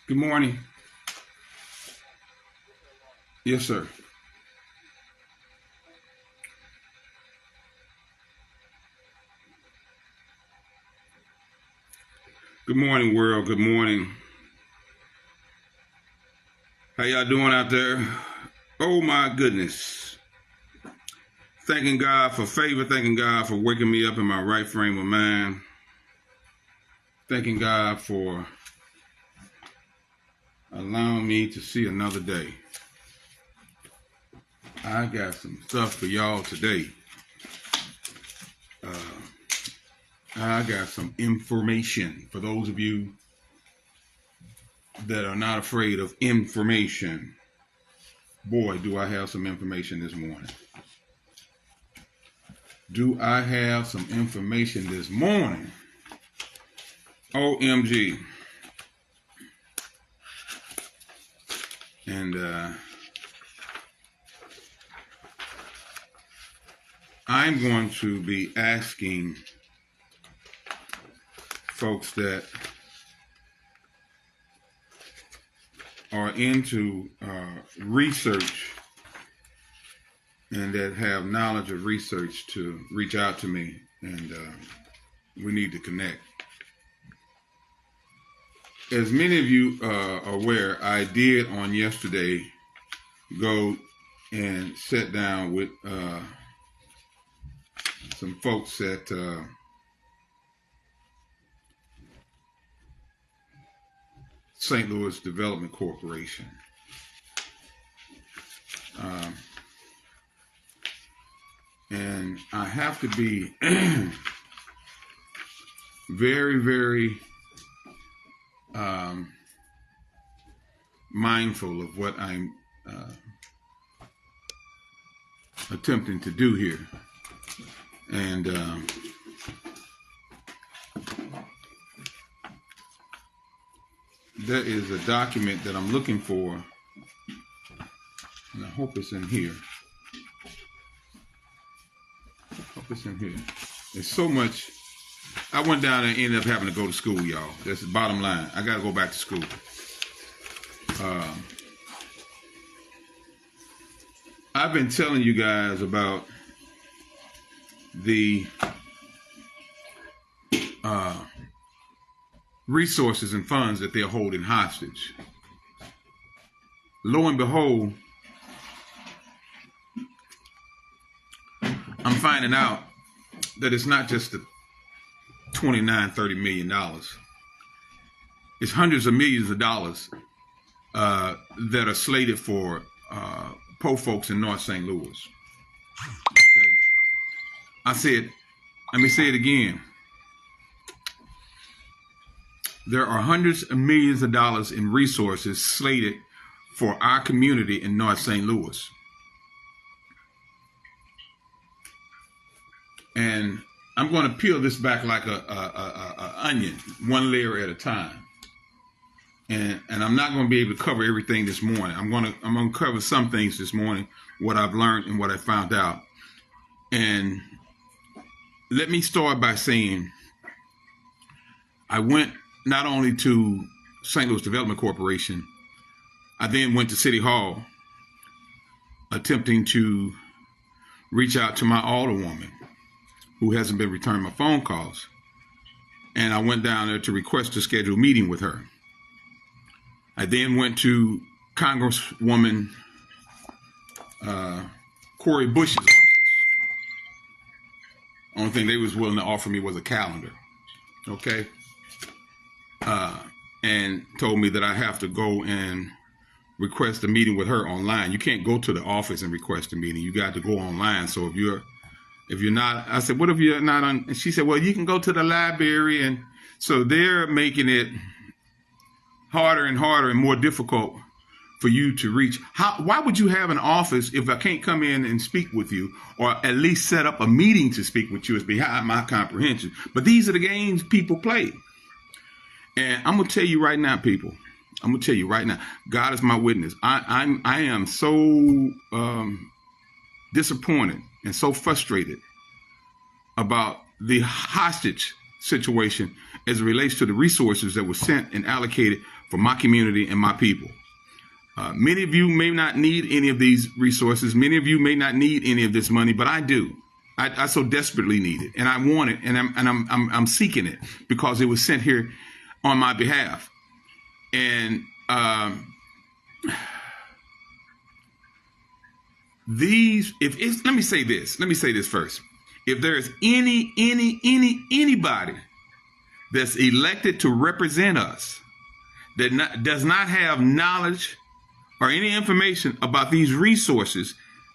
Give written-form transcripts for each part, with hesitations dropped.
Good morning. Yes, sir. Good morning, world. Good morning. How y'all doing out there? Oh, my goodness. Thanking God for favor. Thanking God for waking me up in my right frame of mind. Thanking God for allowing me to see another day. I got some stuff for y'all today. I got some information for those of you that are not afraid of information. Boy, do I have some information this morning. Do I have some information this morning? OMG. And I'm going to be asking folks that are into research and that have knowledge of research to reach out to me, and we need to connect. As many of you are aware, I did on yesterday go and sit down with some folks at St. Louis Development Corporation. And I have to be very, very mindful of what I'm attempting to do here. And there is a document that I'm looking for, and I hope it's in here. There's so much. I went down and ended up having to go to school, y'all. That's the bottom line. I got to go back to school. I've been telling you guys about the resources and funds that they're holding hostage. Lo and behold, I'm finding out that it's not just the $29-30 million. It's hundreds of millions of dollars that are slated for poor folks in North St. Louis. Okay. I said, let me say it again. There are hundreds of millions of dollars in resources slated for our community in North St. Louis. And I'm going to peel this back like a onion, one layer at a time. And I'm not going to be able to cover everything this morning. I'm going to cover some things this morning, what I've learned and what I found out. And let me start by saying I went not only to St. Louis Development Corporation, I then went to City Hall attempting to reach out to my alderwoman who hasn't been returning my phone calls. And I went down there to request to schedule a meeting with her. I then went to Congresswoman Cori Bush's office. Only thing they was willing to offer me was a calendar. Okay? And told me that I have to go and request a meeting with her online. You can't go to the office and request a meeting. You got to go online. So if you're not, I said, what if you're not on? And she said, well, you can go to the library. And so they're making it harder and harder and more difficult for you to reach. Why would you have an office if I can't come in and speak with you, or at least set up a meeting to speak with you? Is behind my comprehension. But these are the games people play. And I'm going to tell you right now, people, God is my witness. I am so disappointed and so frustrated about the hostage situation as it relates to the resources that were sent and allocated for my community and my people. Many of you may not need any of these resources. Many of you may not need any of this money, but I do. I so desperately need it, and I want it, and I'm seeking it because it was sent here on my behalf. And let me say this first. If there's anybody that's elected to represent us that does not have knowledge or any information about these resources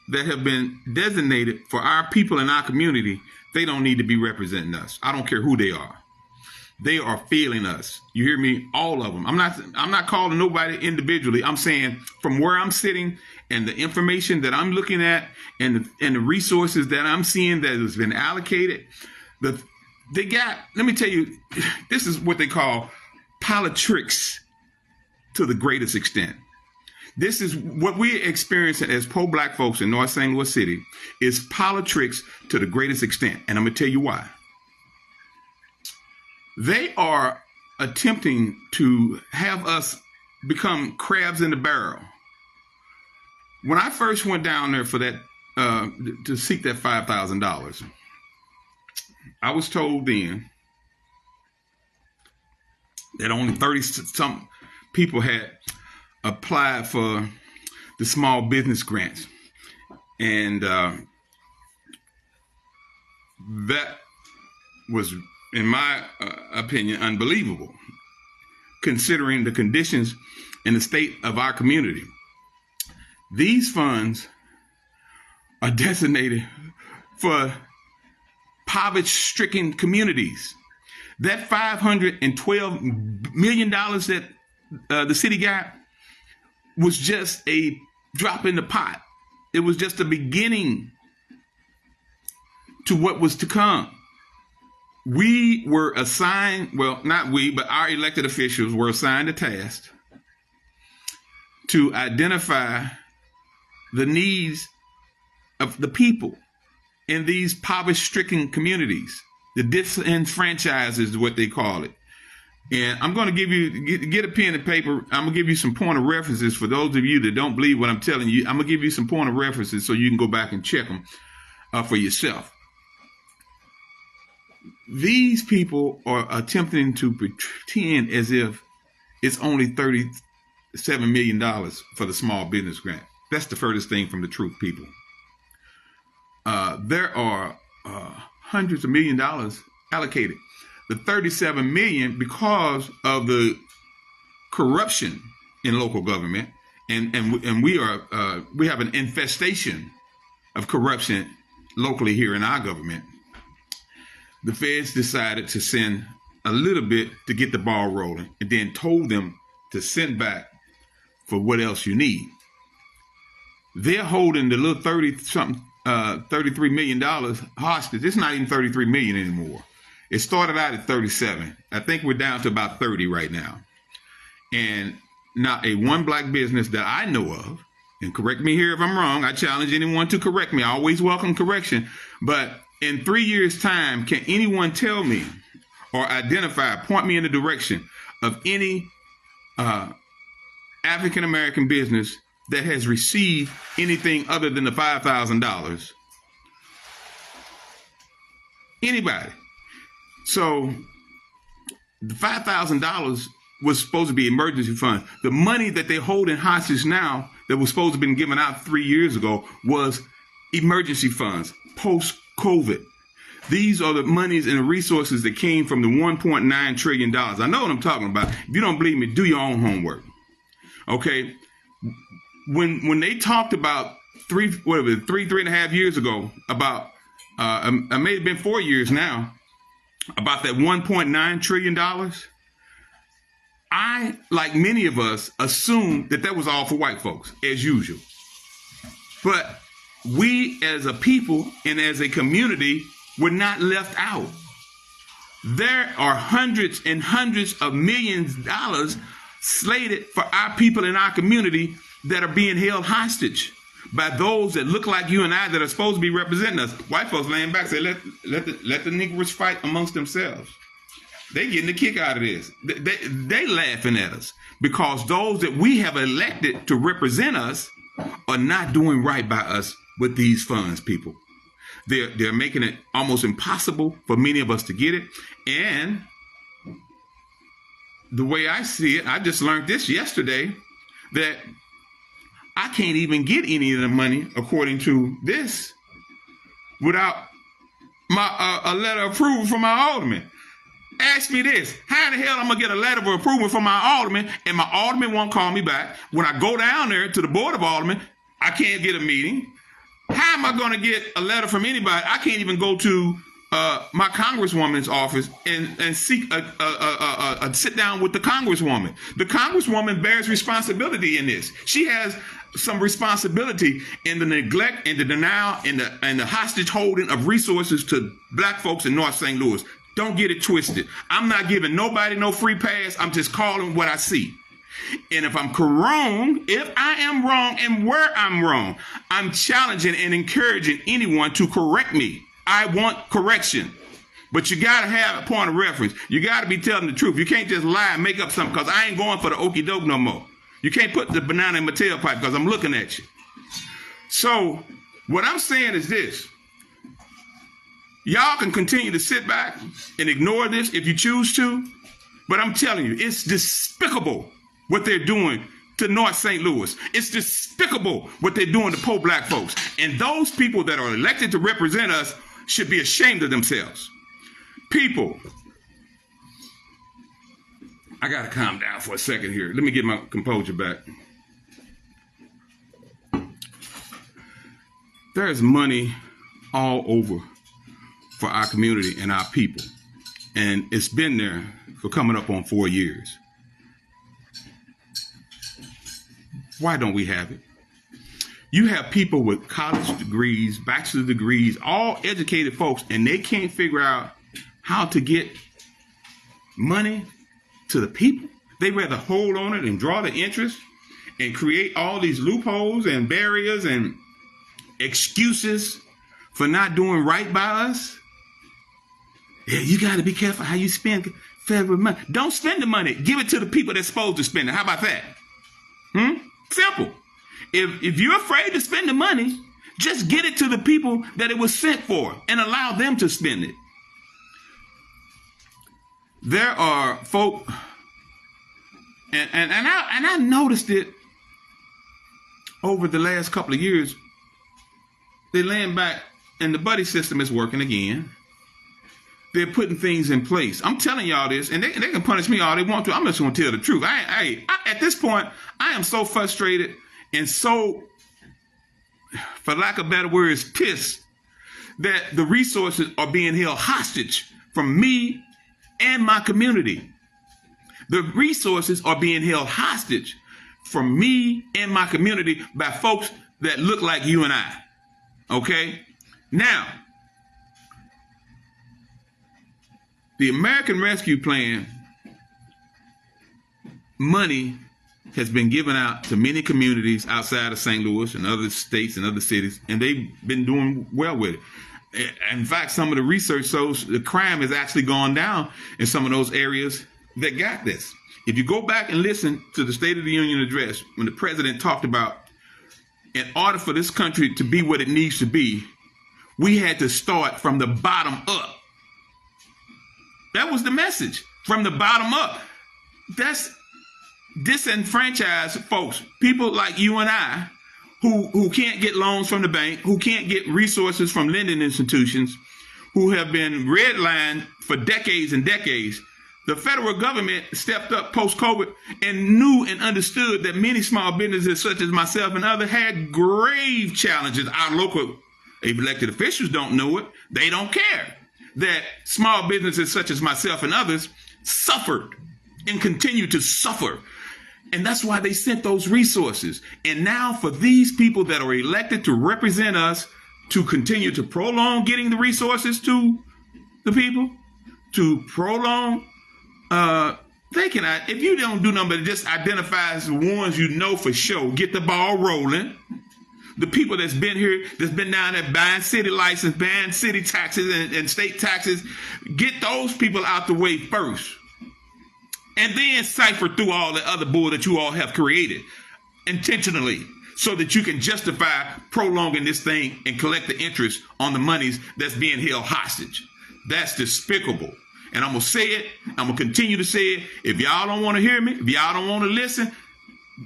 that have been designated for our people in our community, they don't need to be representing us. I don't care who they are. They are failing us. You hear me? All of them. I'm not calling nobody individually. I'm saying from where I'm sitting and the information that I'm looking at and the resources that I'm seeing that has been allocated, let me tell you, this is what they call politics to the greatest extent. This is what we're experiencing as pro-black folks in North St. Louis City is politics to the greatest extent. And I'm going to tell you why. They are attempting to have us become crabs in the barrel. When I first went down there for that, to seek that $5,000, I was told then that only 30-some people had applied for the small business grants. And that was, in my opinion, unbelievable, considering the conditions and the state of our community. These funds are designated for poverty-stricken communities. That $512 million that the city got was just a drop in the pot. It was just a beginning to what was to come. We were assigned, well, not we, but our elected officials were assigned a task to identify the needs of the people in these poverty-stricken communities. The disenfranchised is what they call it. And I'm going to give you, get a pen and paper. I'm going to give you some point of references for those of you that don't believe what I'm telling you. I'm going to give you some point of references so you can go back and check them for yourself. These people are attempting to pretend as if it's only $37 million for the small business grant. That's the furthest thing from the truth, people. There are hundreds of $millions allocated. The $37 million, because of the corruption in local government, and we have an infestation of corruption locally here in our government. The feds decided to send a little bit to get the ball rolling, and then told them to send back for what else you need. They're holding the little $33 million hostage. It's not even $33 million anymore. It started out at 37. I think we're down to about 30 right now. And not a one black business that I know of, and correct me here if I'm wrong, I challenge anyone to correct me. I always welcome correction. But in 3 years' time, can anyone tell me or identify, point me in the direction of any African-American business that has received anything other than the $5,000? Anybody? So the $5,000 was supposed to be emergency funds. The money that they hold in hostage now that was supposed to have been given out 3 years ago was emergency funds, post-COVID. These are the monies and the resources that came from the $1.9 trillion. I know what I'm talking about. If you don't believe me, do your own homework. Okay? When they talked about three and a half years ago about, it may have been 4 years now, about that $1.9 trillion, I, like many of us, assumed that was all for white folks, as usual. But we as a people and as a community were not left out. There are hundreds and hundreds of millions of dollars slated for our people in our community that are being held hostage by those that look like you and I that are supposed to be representing us. White folks laying back say, let the Negroes fight amongst themselves. They getting a kick out of this. They laughing at us because those that we have elected to represent us are not doing right by us with these funds, people. They're making it almost impossible for many of us to get it. And the way I see it, I just learned this yesterday, that I can't even get any of the money, according to this, without my a letter of approval from my alderman. Ask me this: how in the hell I'm gonna get a letter of approval from my alderman, and my alderman won't call me back? When I go down there to the board of aldermen, I can't get a meeting. How am I gonna get a letter from anybody? I can't even go to my congresswoman's office and seek a sit down with the congresswoman. The congresswoman bears responsibility in this. She has some responsibility in the neglect and the denial and the hostage holding of resources to black folks in North St. Louis. Don't get it twisted. I'm not giving nobody no free pass. I'm just calling what I see. And if I'm wrong, if I am wrong and where I'm wrong, I'm challenging and encouraging anyone to correct me. I want correction. But you got to have a point of reference. You got to be telling the truth. You can't just lie and make up something, because I ain't going for the okie doke no more. You can't put the banana in my tailpipe because I'm looking at you. So what I'm saying is this. Y'all can continue to sit back and ignore this if you choose to, but I'm telling you, it's despicable what they're doing to North St. Louis. It's despicable what they're doing to poor black folks. And those people that are elected to represent us should be ashamed of themselves. People, I got to calm down for a second here. Let me get my composure back. There's money all over for our community and our people. And it's been there for coming up on 4 years. Why don't we have it? You have people with college degrees, bachelor degrees, all educated folks, and they can't figure out how to get money to the people. They rather hold on it and draw the interest and create all these loopholes and barriers and excuses for not doing right by us. Yeah, you got to be careful how you spend federal money. Don't spend the money. Give it to the people that's supposed to spend it. How about that? Simple. If you're afraid to spend the money, just get it to the people that it was sent for and allow them to spend it. There are folk, and I noticed it over the last couple of years. They're laying back, and the buddy system is working again. They're putting things in place. I'm telling y'all this, and they can punish me all they want to. I'm just going to tell the truth. I at this point, I am so frustrated and so, for lack of better words, pissed that the resources are being held hostage from me and my community. The resources are being held hostage from me and my community by folks that look like you and I. Okay? Now, the American Rescue Plan money has been given out to many communities outside of St. Louis and other states and other cities, and they've been doing well with it. In fact, some of the research shows the crime has actually gone down in some of those areas that got this. If you go back and listen to the State of the Union address, when the president talked about, in order for this country to be what it needs to be, we had to start from the bottom up. That was the message, from the bottom up. That's disenfranchised folks, people like you and I, who can't get loans from the bank, who can't get resources from lending institutions, who have been redlined for decades and decades. The federal government stepped up post-COVID and knew and understood that many small businesses, such as myself and others, had grave challenges. Our local elected officials don't know it. They don't care that small businesses such as myself and others suffered and continue to suffer. And that's why they sent those resources. And now for these people that are elected to represent us to continue to prolong getting the resources to the people, to prolong, they can, if you don't do nothing but just identify as the ones you know for sure, get the ball rolling, the people that's been here, that's been down there buying city license, buying city taxes and state taxes. Get those people out the way first. And then cipher through all the other bull that you all have created intentionally so that you can justify prolonging this thing and collect the interest on the monies that's being held hostage. That's despicable. And I'm going to say it. I'm going to continue to say it. If y'all don't want to hear me, if y'all don't want to listen,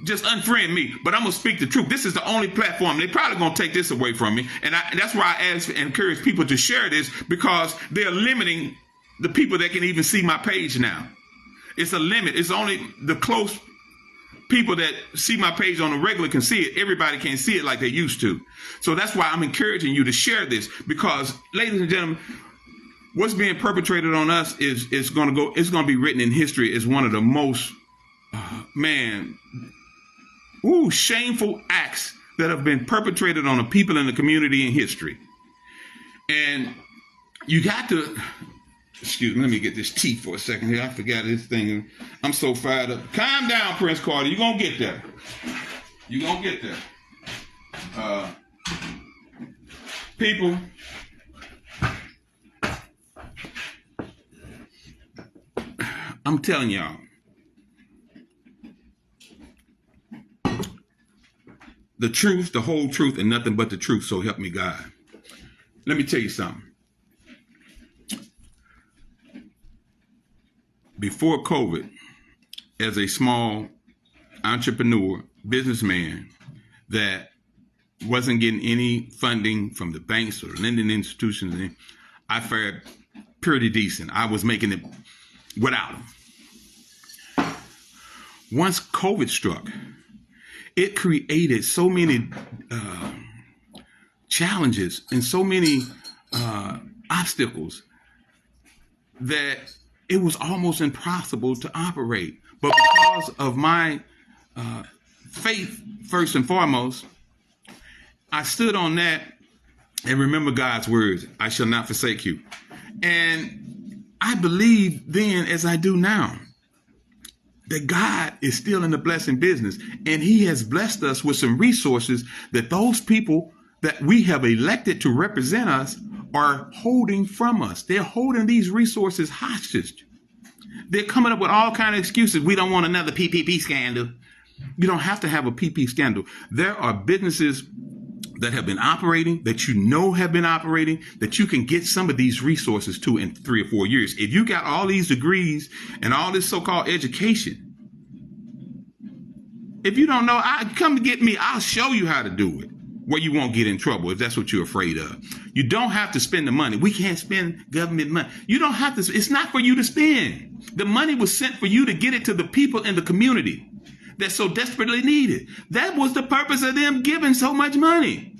just unfriend me. But I'm going to speak the truth. This is the only platform. They're probably going to take this away from me. And that's why I ask and encourage people to share this, because they're limiting the people that can even see my page now. It's a limit. It's only the close people that see my page on a regular can see it. Everybody can't see it like they used to. So that's why I'm encouraging you to share this, because, ladies and gentlemen, what's being perpetrated on us is going to be written in history as one of the most, shameful acts that have been perpetrated on the people in the community in history. And you got to, excuse me, let me get this tea for a second here. I forgot this thing. I'm so fired up. Calm down, Prince Carter. You're going to get there. You're going to get there. People, I'm telling y'all, the truth, the whole truth, and nothing but the truth, so help me God. Let me tell you something. Before COVID, as a small entrepreneur, businessman that wasn't getting any funding from the banks or lending institutions, I fared pretty decent. I was making it without them. Once COVID struck, it created so many challenges and so many obstacles that it was almost impossible to operate. But because of my faith, first and foremost, I stood on that and remember God's words, I shall not forsake you. And I believe then, as I do now, that God is still in the blessing business, and he has blessed us with some resources that those people that we have elected to represent us are holding from us. They're holding these resources hostage. They're coming up with all kinds of excuses. We don't want another PPP scandal. You don't have to have a PP scandal. There are businesses that have been operating, that you know have been operating, that you can get some of these resources to in 3 or 4 years. If you got all these degrees and all this so-called education, if you don't know, come to get me. I'll show you how to do it where you won't get in trouble if that's what you're afraid of. You don't have to spend the money. We can't spend government money. You don't have to. It's not for you to spend. The money was sent for you to get it to the people in the community that so desperately need it. That was the purpose of them giving so much money.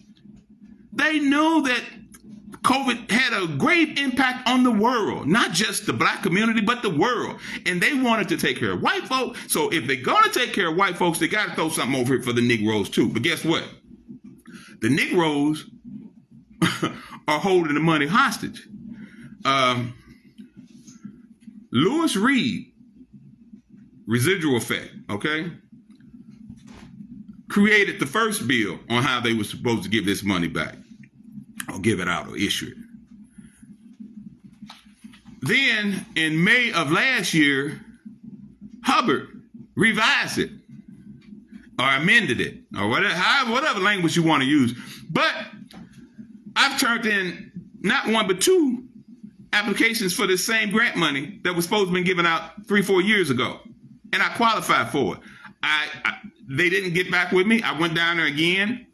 They know that COVID had a great impact on the world, not just the black community, but the world. And they wanted to take care of white folks. So if they're going to take care of white folks, they got to throw something over here for the Negroes too. But guess what? The Negroes are holding the money hostage. Lewis Reed, residual effect, okay, created the first bill on how they were supposed to give this money back or give it out or issue it. Then in May of last year, Hubbard revised it or amended it or whatever language you want to use. But I've turned in not one but 2 applications for the same grant money that was supposed to be given out 3-4 years ago. And I qualified for it. They didn't get back with me. I went down there again.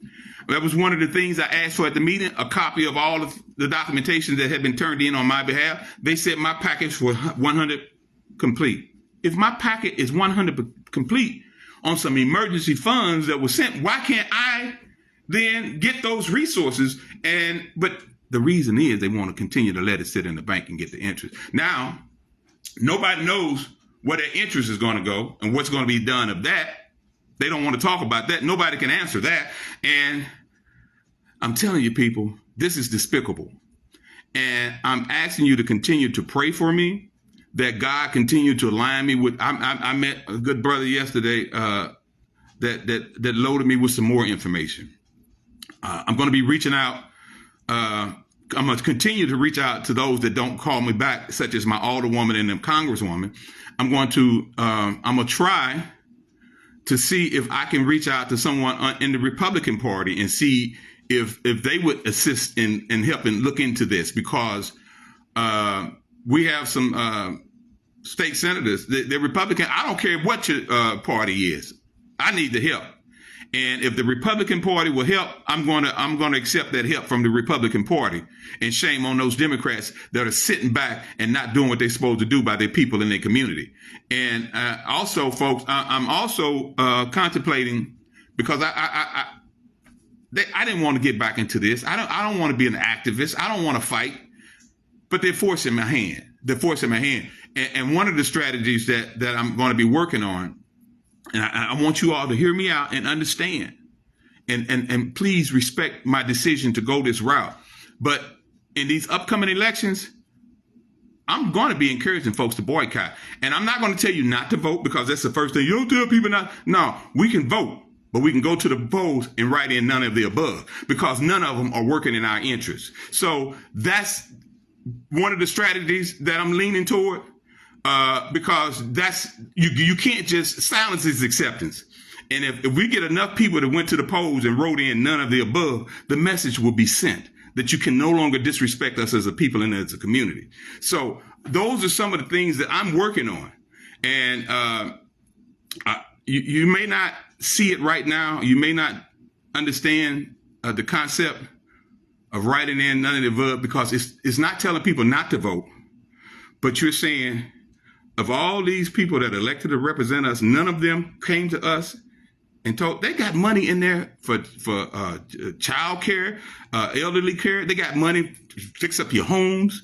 That was one of the things I asked for at the meeting, a copy of all of the documentation that had been turned in on my behalf. They said my package was 100 complete. If my packet is 100 complete on some emergency funds that were sent, why can't I then get those resources? But the reason is they want to continue to let it sit in the bank and get the interest. Now, nobody knows where their interest is going to go and what's going to be done of that. They don't want to talk about that. Nobody can answer that. And I'm telling you, people, this is despicable. And I'm asking you to continue to pray for me, that God continue to align me with. I met a good brother yesterday that loaded me with some more information. I'm going to be reaching out. I'm going to continue to reach out to those that don't call me back, such as my alderwoman and the congresswoman. I'm going to try to see if I can reach out to someone in the Republican Party and see if they would assist in helping look into this, because we have some state senators. They're Republican. I don't care what your party is. I need the help. And if the Republican Party will help, I'm going to accept that help from the Republican Party. And shame on those Democrats that are sitting back and not doing what they're supposed to do by their people in their community. And also, folks, I'm also contemplating, because I didn't want to get back into this. I don't want to be an activist. I don't want to fight, but they're forcing my hand. And one of the strategies that I'm going to be working on, and I want you all to hear me out and understand, and please respect my decision to go this route. But in these upcoming elections, I'm going to be encouraging folks to boycott. And I'm not going to tell you not to vote, because that's the first thing. You don't tell people not. No, we can vote, but we can go to the polls and write in none of the above, because none of them are working in our interests. So that's one of the strategies that I'm leaning toward. Because that's you can't just silence his acceptance. And if we get enough people that went to the polls and wrote in none of the above, the message will be sent that you can no longer disrespect us as a people and as a community. So those are some of the things that I'm working on. And you may not see it right now. You may not understand the concept of writing in none of the above, because it's not telling people not to vote, but you're saying, of all these people that are elected to represent us, none of them came to us and told they got money in there for child care, elderly care. They got money to fix up your homes.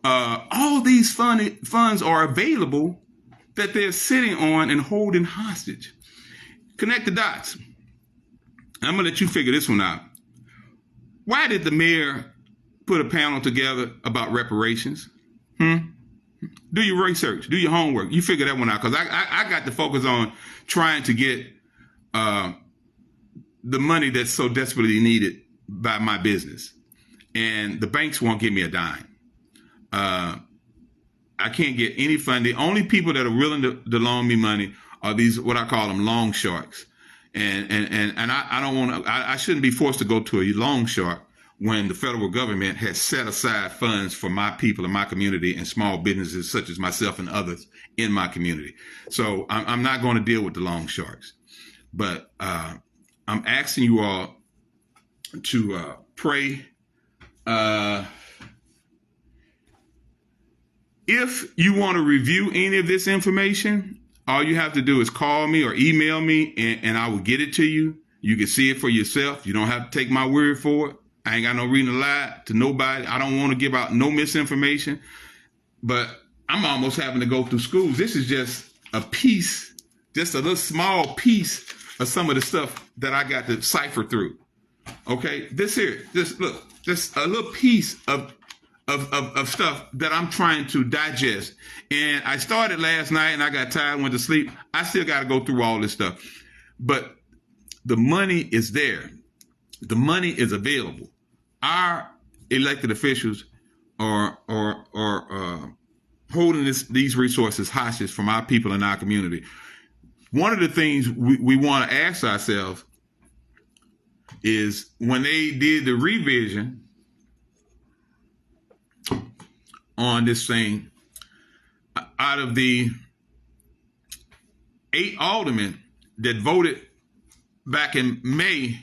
All these funds are available that they're sitting on and holding hostage. Connect the dots. I'm going to let you figure this one out. Why did the mayor put a panel together about reparations? Do your research, do your homework. You figure that one out, because I got to focus on trying to get the money that's so desperately needed by my business. And the banks won't give me a dime. I can't get any funding. The only people that are willing to loan me money are these, what I call them, long sharks. And I don't want to, I shouldn't be forced to go to a long shark when the federal government has set aside funds for my people in my community and small businesses such as myself and others in my community. So I'm not going to deal with the long sharks. But I'm asking you all to pray. If you want to review any of this information, all you have to do is call me or email me, and I will get it to you. You can see it for yourself. You don't have to take my word for it. I ain't got no reason to lie to nobody. I don't want to give out no misinformation. But I'm almost having to go through schools. This is just a piece, just a little small piece of some of the stuff that I got to cipher through. Okay, this here, just look, just a little piece of stuff that I'm trying to digest. And I started last night and I got tired, went to sleep. I still got to go through all this stuff. But the money is there. The money is available. Our elected officials are holding these resources hostage from our people in our community. One of the things we want to ask ourselves is, when they did the revision on this thing, out of the 8 aldermen that voted back in May,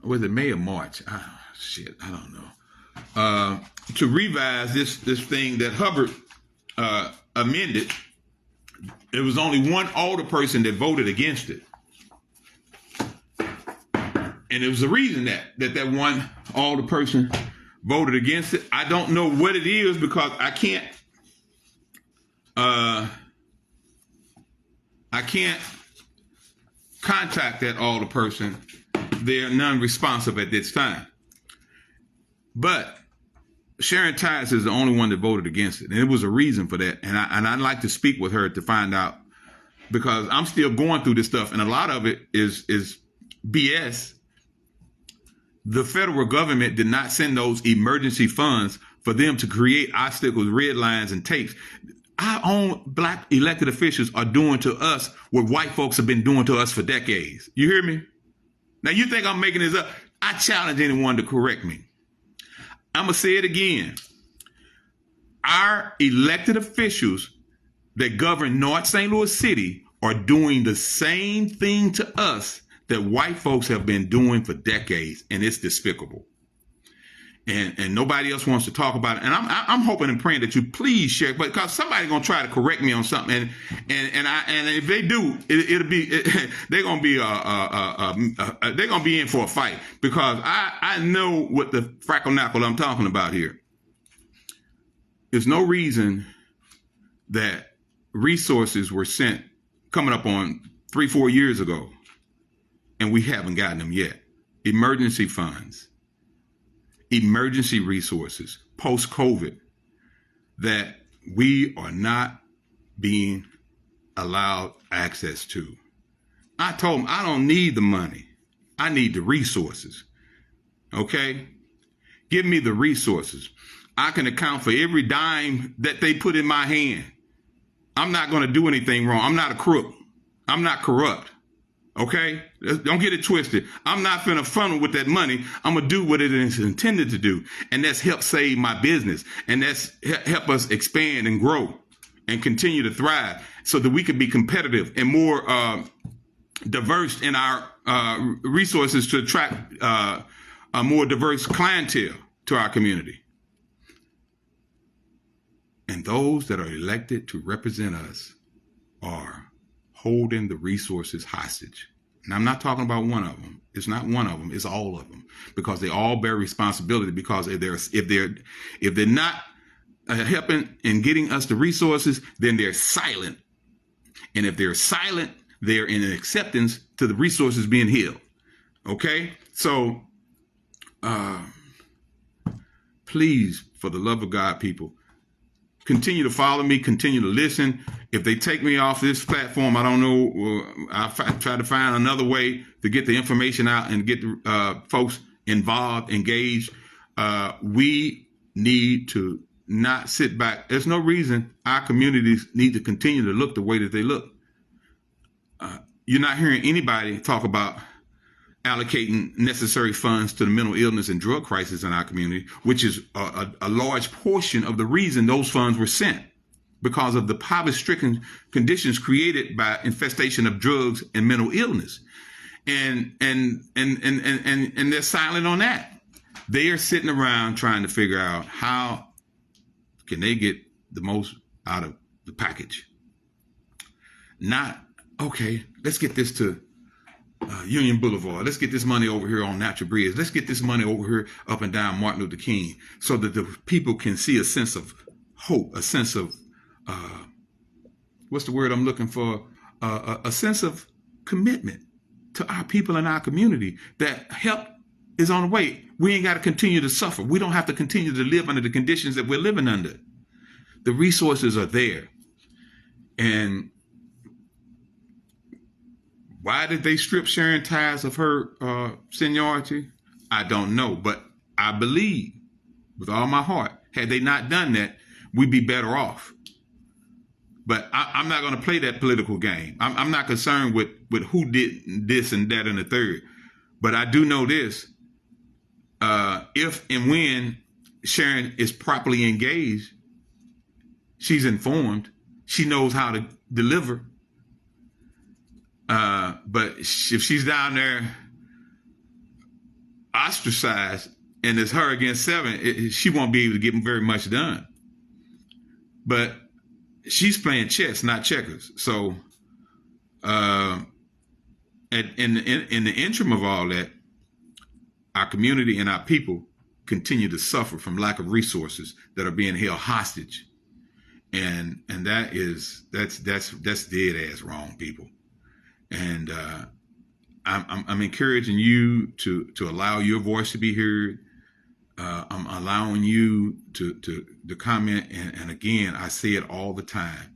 was it May or March? I don't know. To revise this thing that Hubbard amended, there was only one alderperson that voted against it. And there was a reason that one alderperson voted against it. I don't know what it is, because I can't contact that alderperson. They're non-responsive at this time. But Sharon Tice is the only one that voted against it. And there was a reason for that. And I'd like to speak with her to find out, because I'm still going through this stuff. And a lot of it is BS. the federal government did not send those emergency funds for them to create obstacles, red lines, and tapes. Our own black elected officials are doing to us what white folks have been doing to us for decades. You hear me? Now, you think I'm making this up? I challenge anyone to correct me. I'm going to say it again. Our elected officials that govern North St. Louis City are doing the same thing to us that white folks have been doing for decades, and it's despicable. And nobody else wants to talk about it. And I'm hoping and praying that you please share, because somebody's gonna try to correct me on something, and if they do, they're gonna be in for a fight, because I know what the frackle knackle I'm talking about here. There's no reason that resources were sent coming up on 3-4 years ago, and we haven't gotten them yet. Emergency funds, emergency resources, post-COVID, that we are not being allowed access to. I told them I don't need the money. I need the resources. Okay? Give me the resources. I can account for every dime that they put in my hand. I'm not going to do anything wrong. I'm not a crook. I'm not corrupt. Okay? Don't get it twisted. I'm not finna funnel with that money. I'm going to do what it is intended to do. And that's help save my business. And that's help us expand and grow and continue to thrive so that we can be competitive and more diverse in our resources to attract a more diverse clientele to our community. And those that are elected to represent us are holding the resources hostage. And I'm not talking about one of them. It's not one of them. It's all of them, because they all bear responsibility. Because if they're not helping in getting us the resources, then they're silent. And if they're silent, they're in an acceptance to the resources being held. Okay, so please, for the love of God, people, continue to follow me, continue to listen. If they take me off this platform, I don't know. I'll try to find another way to get the information out and get folks involved, engaged. We need to not sit back. There's no reason our communities need to continue to look the way that they look. You're not hearing anybody talk about allocating necessary funds to the mental illness and drug crisis in our community, which is a large portion of the reason those funds were sent, because of the poverty-stricken conditions created by infestation of drugs and mental illness. And they're silent on that. They are sitting around trying to figure out how can they get the most out of the package. Not, okay, let's get this to Union Boulevard. Let's get this money over here on Natural Bridge. Let's get this money over here up and down Martin Luther King, so that the people can see a sense of hope, a sense of, what's the word I'm looking for? A sense of commitment to our people in our community, that help is on the way. We ain't got to continue to suffer. We don't have to continue to live under the conditions that we're living under. The resources are there. And why did they strip Sharon Ties of her seniority? I don't know, but I believe with all my heart, had they not done that, we'd be better off. But I'm not going to play that political game. I'm not concerned with who did this and that and the third. But I do know this. If and when Sharon is properly engaged, she's informed, she knows how to deliver. But if she's down there ostracized and it's her against seven, she won't be able to get very much done. But she's playing chess, not checkers. So in the interim of all that, our community and our people continue to suffer from lack of resources that are being held hostage. And that's dead ass wrong, people. And I'm encouraging you to allow your voice to be heard. I'm allowing you to comment. And again, I say it all the time.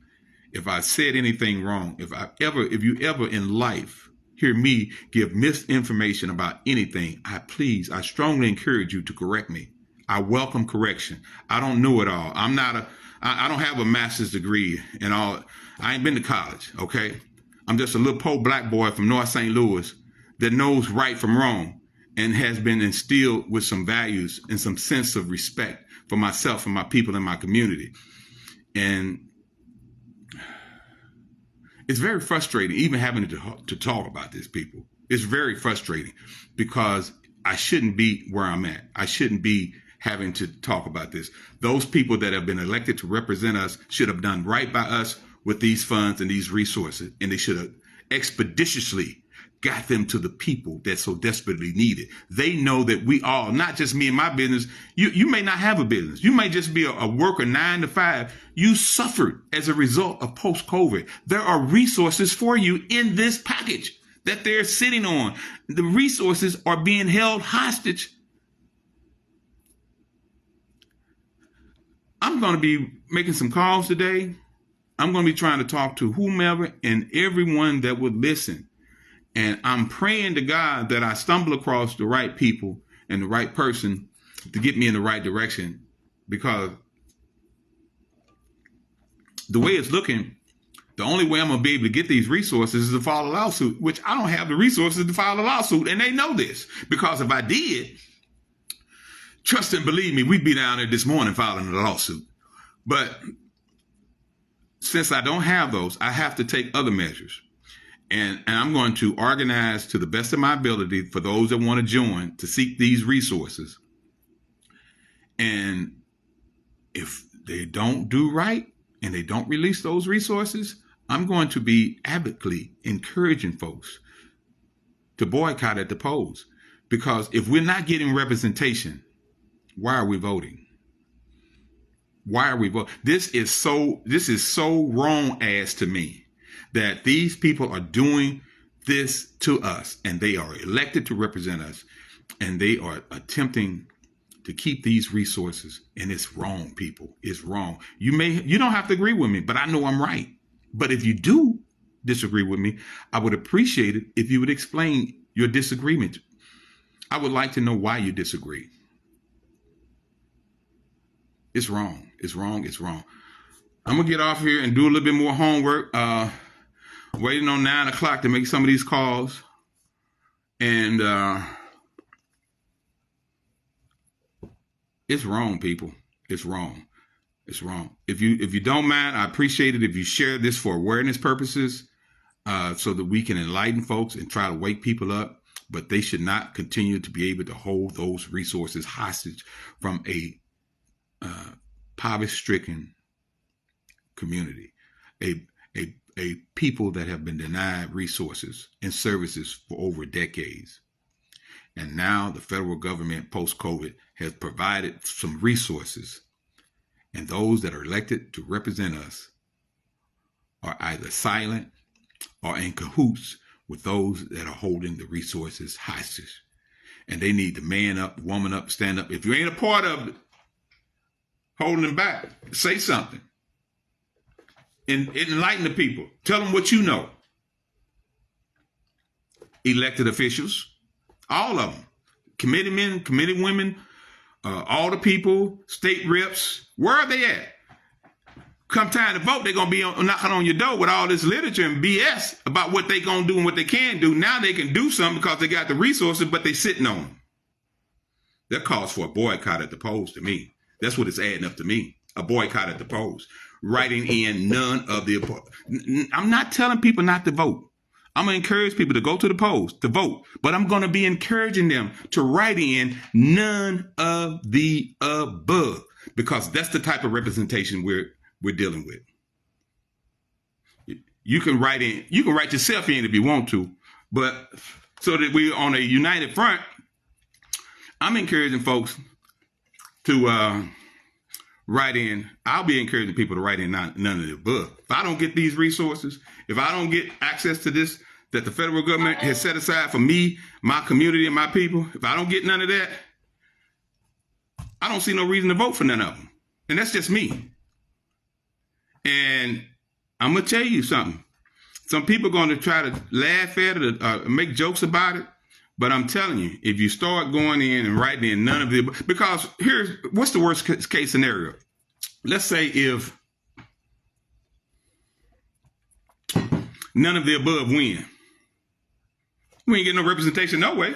If I said anything wrong, if you ever in life hear me give misinformation about anything, I strongly encourage you to correct me. I welcome correction. I don't know it all. I don't have a master's degree and all. I ain't been to college, okay? I'm just a little poor black boy from North St. Louis that knows right from wrong and has been instilled with some values and some sense of respect for myself and my people in my community. And it's very frustrating even having to talk about this, people. It's very frustrating because I shouldn't be where I'm at. I shouldn't be having to talk about this. Those people that have been elected to represent us should have done right by us with these funds and these resources, and they should have expeditiously got them to the people that so desperately need it. They know that we all, not just me and my business, you may not have a business. You may just be a worker 9 to 5. You suffered as a result of post-COVID. There are resources for you in this package that they're sitting on. The resources are being held hostage. I'm going to be making some calls today. I'm going to be trying to talk to whomever and everyone that would listen. And I'm praying to God that I stumble across the right people and the right person to get me in the right direction, because the way it's looking, the only way I'm going to be able to get these resources is to file a lawsuit, which I don't have the resources to file a lawsuit. And they know this, because if I did, trust and believe me, we'd be down there this morning filing a lawsuit. But since I don't have those, I have to take other measures. And I'm going to organize to the best of my ability for those that want to join to seek these resources. And if they don't do right and they don't release those resources, I'm going to be advocating, encouraging folks to boycott at the polls. Because if we're not getting representation, why are we voting? Why are we voting? This is so wrong as to me, that these people are doing this to us, and they are elected to represent us, and they are attempting to keep these resources. And it's wrong, people. It's wrong. You don't have to agree with me, but I know I'm right. But if you do disagree with me, I would appreciate it if you would explain your disagreement. I would like to know why you disagree. It's wrong. It's wrong. It's wrong. I'm going to get off here and do a little bit more homework. Waiting on 9 o'clock to make some of these calls. And it's wrong, people. It's wrong. It's wrong. If you don't mind, I appreciate it if you share this for awareness purposes, so that we can enlighten folks and try to wake people up. But they should not continue to be able to hold those resources hostage from a poverty-stricken community, a people that have been denied resources and services for over decades. And now the federal government post-COVID has provided some resources, and those that are elected to represent us are either silent or in cahoots with those that are holding the resources hostage. And they need to man up, woman up, stand up. If you ain't a part of it, holding them back, say something. And enlighten the people. Tell them what you know. Elected officials, all of them, committee men, committee women, all the people, state reps, where are they at? Come time to vote, they're going to be knocking on your door with all this literature and BS about what they're going to do and what they can do. Now they can do something because they got the resources, but they're sitting on them. That calls for a boycott at the polls to me. That's what it's adding up to me. A boycott at the polls. Writing in none of the... I'm not telling people not to vote. I'm going to encourage people to go to the polls to vote. But I'm going to be encouraging them to write in none of the above. Because that's the type of representation we're dealing with. You can write yourself in if you want to. But so that we're on a united front, I'm encouraging folks to... write in. I'll be encouraging people to write in none of the above. If I don't get these resources, if I don't get access to this that the federal government has set aside for me, my community, and my people, if I don't get none of that, I don't see no reason to vote for none of them. And that's just me. And I'm going to tell you something. Some people are going to try to laugh at it or make jokes about it. But I'm telling you, if you start going in and writing in none of the, because what's the worst case scenario? Let's say if none of the above win. We ain't getting no representation no way.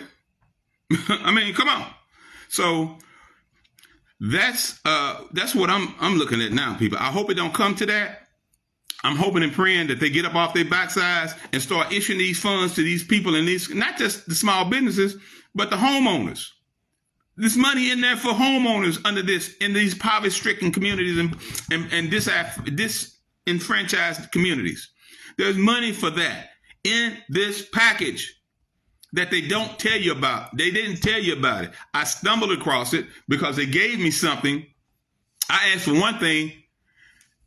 I mean, come on. So that's what I'm looking at now, people. I hope it don't come to that. I'm hoping and praying that they get up off their backsides and start issuing these funds to these people and these, not just the small businesses, but the homeowners. There's money in there for homeowners under this, in these poverty-stricken communities and disenfranchised communities. There's money for that in this package that they don't tell you about. They didn't tell you about it. I stumbled across it because they gave me something. I asked for one thing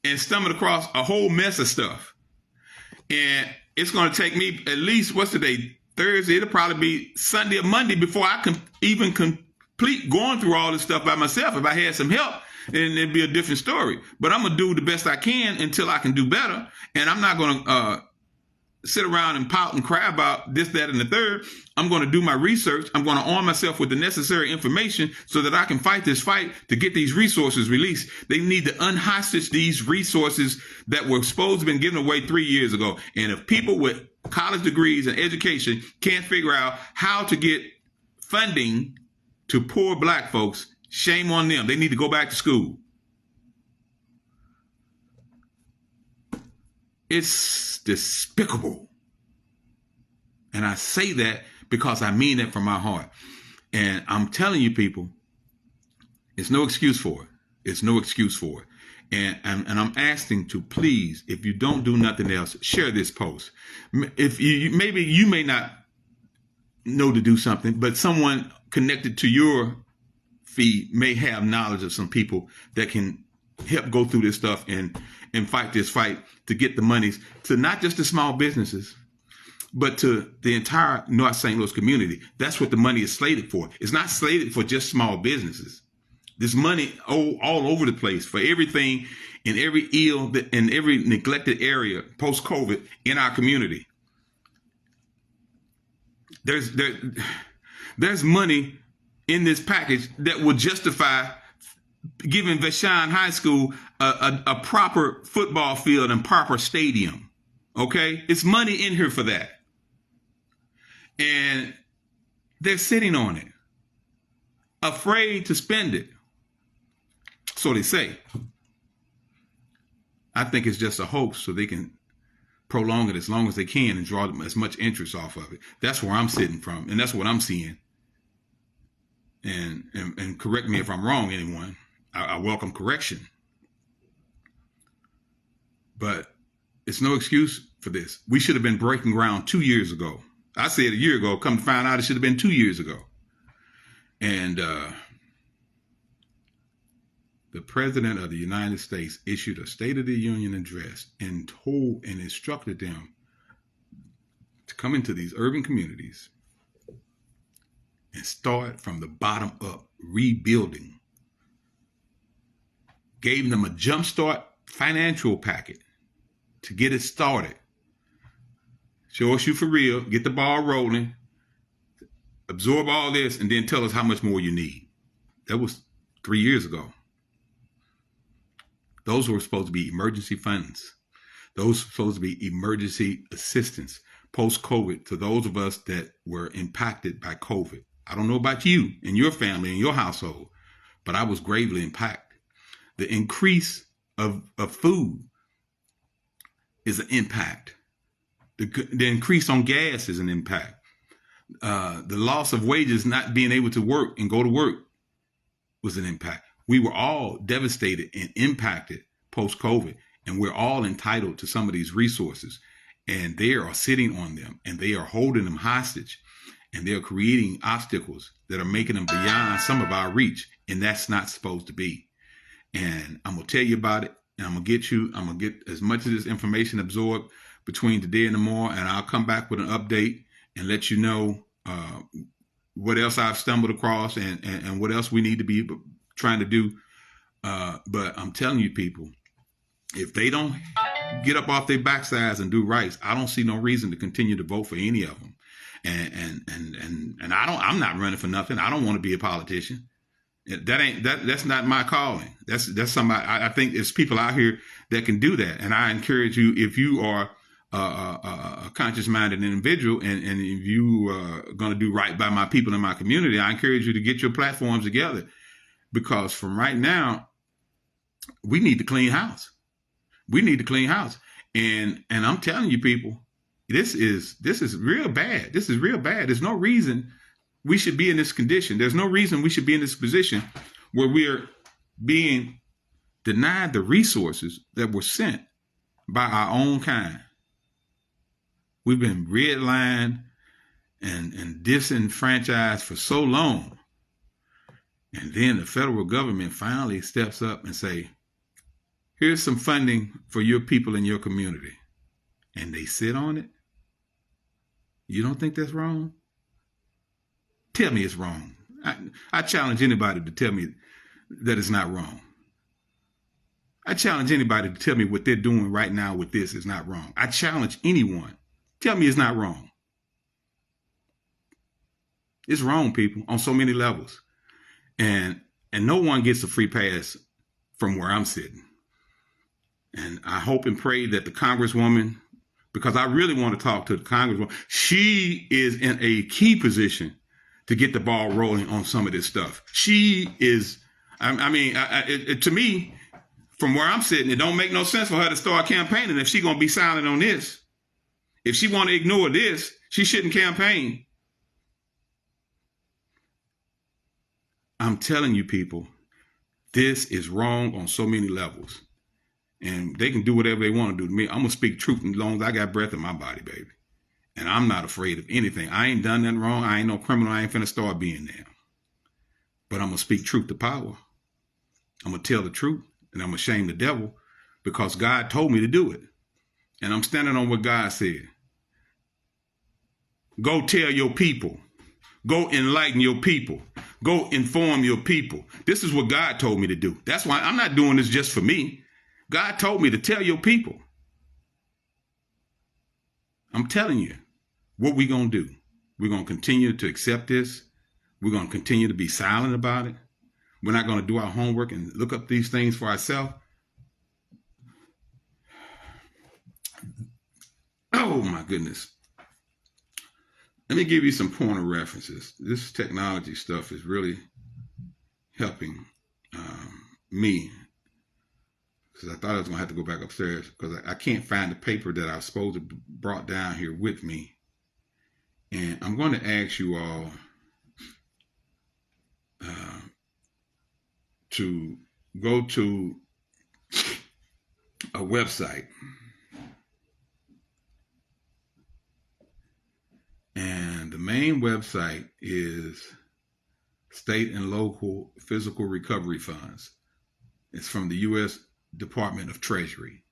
and stumbled across a whole mess of stuff. And it's going to take me at least, what's today? Thursday. It'll probably be Sunday or Monday before I can even complete going through all this stuff by myself. If I had some help, then it'd be a different story. But I'm going to do the best I can until I can do better. And I'm not going to sit around and pout and cry about this, that, and the third. I'm going to do my research. I'm going to arm myself with the necessary information so that I can fight this fight to get these resources released. They need to unhostage these resources that were supposed to have been given away 3 years ago. And if people with college degrees and education can't figure out how to get funding to poor black folks, shame on them. They need to go back to school. It's despicable. And I say that because I mean it from my heart. And I'm telling you, people, it's no excuse for it. It's no excuse for it. And I'm asking to please, if you don't do nothing else, share this post. If maybe you may not know to do something, but someone connected to your feed may have knowledge of some people that can help go through this stuff and fight this fight to get the monies to not just the small businesses, but to the entire North St. Louis community. That's what the money is slated for. It's not slated for just small businesses. There's money all over the place for everything in every ill and every neglected area post-COVID in our community. There's money in this package that will justify giving Vashon High School a proper football field and proper stadium. Okay? It's money in here for that. And they're sitting on it, afraid to spend it. So they say. I think it's just a hoax so they can prolong it as long as they can and draw as much interest off of it. That's where I'm sitting from, and that's what I'm seeing. And correct me if I'm wrong, anyone. I welcome correction. But it's no excuse for this. We should have been breaking ground 2 years ago. I said a year ago, come to find out it should have been 2 years ago. And the President of the United States issued a State of the Union address and told and instructed them to come into these urban communities and start from the bottom up, rebuilding. Gave them a jumpstart financial packet to get it started. Show us you for real, get the ball rolling, absorb all this, and then tell us how much more you need. That was 3 years ago. Those were supposed to be emergency funds. Those were supposed to be emergency assistance post-COVID to those of us that were impacted by COVID. I don't know about you and your family and your household, but I was gravely impacted. The increase of food is an impact. The increase on gas is an impact. The loss of wages, not being able to work and go to work, was an impact. We were all devastated and impacted post-COVID, and we're all entitled to some of these resources. And they are sitting on them, and they are holding them hostage, and they're creating obstacles that are making them beyond some of our reach, and that's not supposed to be. And I'm going to tell you about it, and I'm going to get as much of this information absorbed between today and tomorrow, and I'll come back with an update and let you know what else I've stumbled across and what else we need to be trying to do. But I'm telling you, people, if they don't get up off their backsides and do right, I don't see no reason to continue to vote for any of them. And I'm not running for nothing. I don't want to be a politician. That's not my calling. That's somebody. I think there's people out here that can do that. And I encourage you, if you are a conscious-minded individual and if you are going to do right by my people in my community, I encourage you to get your platforms together, because from right now, we need to clean house. We need to clean house. And I'm telling you, people, this is real bad. This is real bad. There's no reason we should be in this condition. There's no reason we should be in this position where we're being denied the resources that were sent by our own kind. We've been redlined and disenfranchised for so long. And then the federal government finally steps up and say, here's some funding for your people in your community. And they sit on it. You don't think that's wrong? Tell me it's wrong. I challenge anybody to tell me that it's not wrong. I challenge anybody to tell me what they're doing right now with this is not wrong. I challenge anyone. Tell me it's not wrong. It's wrong, people, on so many levels. And no one gets a free pass from where I'm sitting. And I hope and pray that the Congresswoman, because I really want to talk to the Congresswoman, she is in a key position to get the ball rolling on some of this stuff. She is, to me, from where I'm sitting, it don't make no sense for her to start campaigning if she's going to be silent on this. If she want to ignore this, she shouldn't campaign. I'm telling you, people, this is wrong on so many levels. And they can do whatever they want to do to me. I'm going to speak truth as long as I got breath in my body, baby. And I'm not afraid of anything. I ain't done nothing wrong. I ain't no criminal. I ain't finna start being there. But I'm going to speak truth to power. I'm going to tell the truth. And I'm going to shame the devil because God told me to do it. And I'm standing on what God said. Go tell your people. Go enlighten your people. Go inform your people. This is what God told me to do. That's why I'm not doing this just for me. God told me to tell your people. I'm telling you what we're going to do. We're going to continue to accept this. We're going to continue to be silent about it. We're not going to do our homework and look up these things for ourselves. Oh, my goodness. Let me give you some point of references. This technology stuff is really helping me, because I thought I was going to have to go back upstairs because I can't find the paper that I was supposed to brought down here with me. And I'm going to ask you all to go to a website. And the main website is State and Local Physical Recovery Funds. It's from the U.S. Department of Treasury.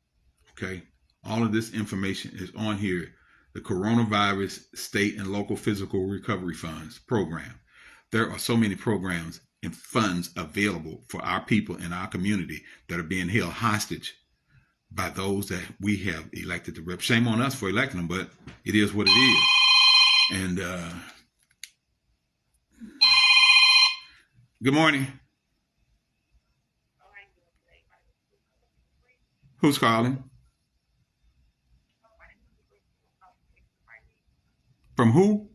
Okay. All of this information is on here. The Coronavirus State and Local Physical Recovery Funds program. There are so many programs and funds available for our people in our community that are being held hostage by those that we have elected to rep. Shame on us for electing them, but it is what it is. And good morning. Who's calling? From who?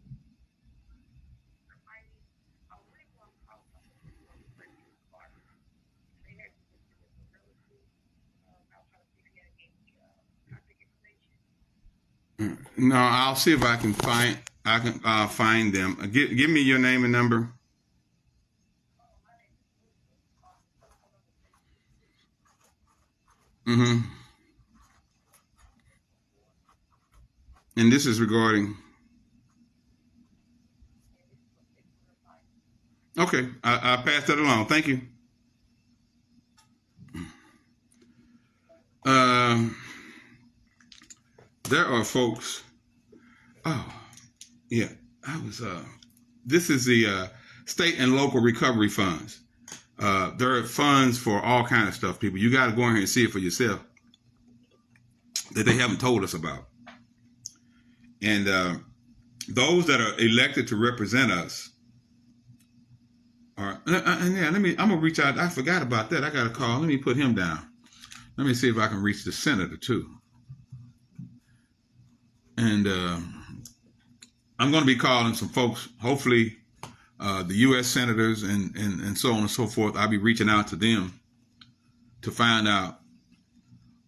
No, I'll see if I can find them. Give me your name and number. Mm-hmm. And this is regarding. Okay, I'll pass that along. Thank you. There are folks. Oh, yeah. This is the state and local recovery funds. There are funds for all kinds of stuff, people. You got to go in here and see it for yourself. that they haven't told us about. And those that are elected to represent us are, and yeah, I'm gonna reach out. I forgot about that. I got a call. Let me put him down. Let me see if I can reach the senator too. And I'm going to be calling some folks, hopefully the U.S. senators and so on and so forth. I'll be reaching out to them to find out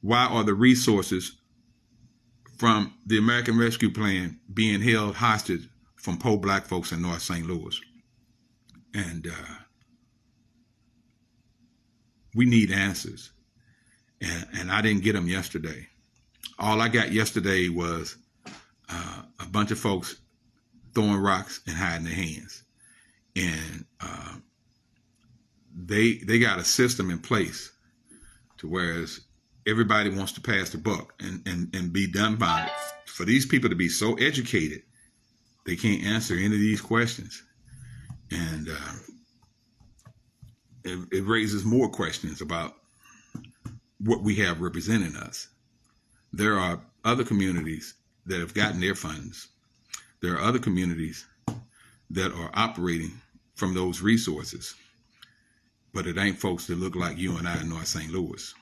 why are the resources from the American Rescue Plan being held hostage from poor black folks in North St. Louis. And we need answers. And I didn't get them yesterday. All I got yesterday was a bunch of folks throwing rocks and hiding their hands. And they got a system in place to whereas everybody wants to pass the buck and be done by it. For these people to be so educated, they can't answer any of these questions. And it raises more questions about what we have representing us. There are other communities that have gotten their funds. There are other communities that are operating from those resources, but it ain't folks that look like you and I in North St. Louis.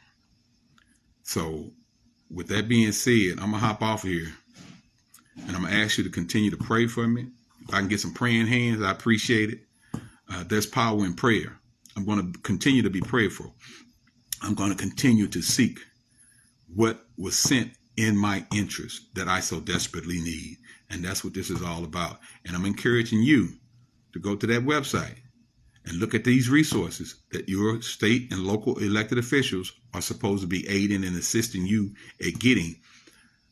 So with that being said, I'm gonna hop off here and I'm gonna ask you to continue to pray for me. If I can get some praying hands, I appreciate it. There's power in prayer. I'm going to continue to be prayerful. I'm going to continue to seek what was sent in my interest that I so desperately need. And that's what this is all about. And I'm encouraging you to go to that website and look at these resources that your state and local elected officials are supposed to be aiding and assisting you at getting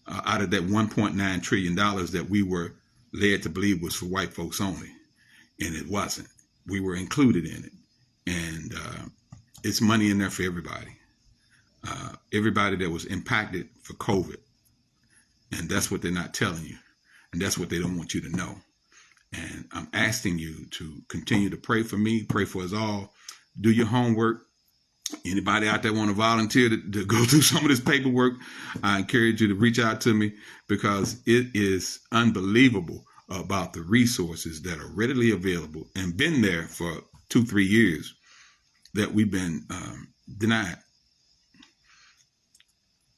out of that $1.9 trillion that we were led to believe was for white folks only. And it wasn't. We were included in it. And it's money in there for everybody. Everybody that was impacted for COVID. And that's what they're not telling you. And that's what they don't want you to know. And I'm asking you to continue to pray for me, pray for us all. Do your homework. Anybody out there want to volunteer to go through some of this paperwork, I encourage you to reach out to me because it is unbelievable about the resources that are readily available and been there for 2-3 years that we've been denied.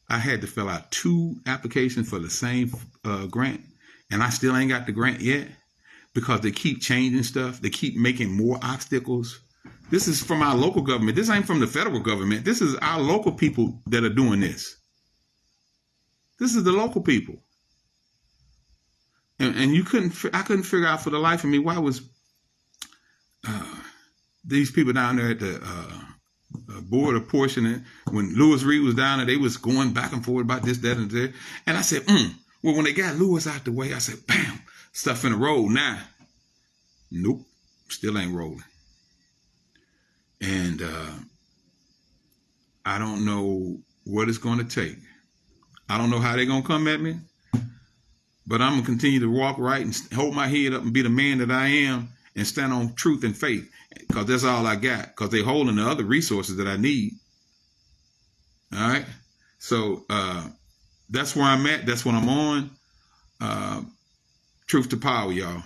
I had to fill out 2 applications for the same grant, and I still ain't got the grant yet because they keep changing stuff. They keep making more obstacles. This is from our local government. This ain't from the federal government. This is our local people that are doing this. This is the local people. And I couldn't figure out for the life of me why was these people down there at the board apportioning, when Louis Reed was down there, they was going back and forth about this, that, and that. And I said, well, when they got Louis out the way, I said, bam, stuff in the road. Now, nope, still ain't rolling. And I don't know what it's going to take. I don't know how they're going to come at me, but I'm going to continue to walk right and hold my head up and be the man that I am and stand on truth and faith because that's all I got because they're holding the other resources that I need. All right. So that's where I'm at. That's what I'm on. Truth to power, y'all.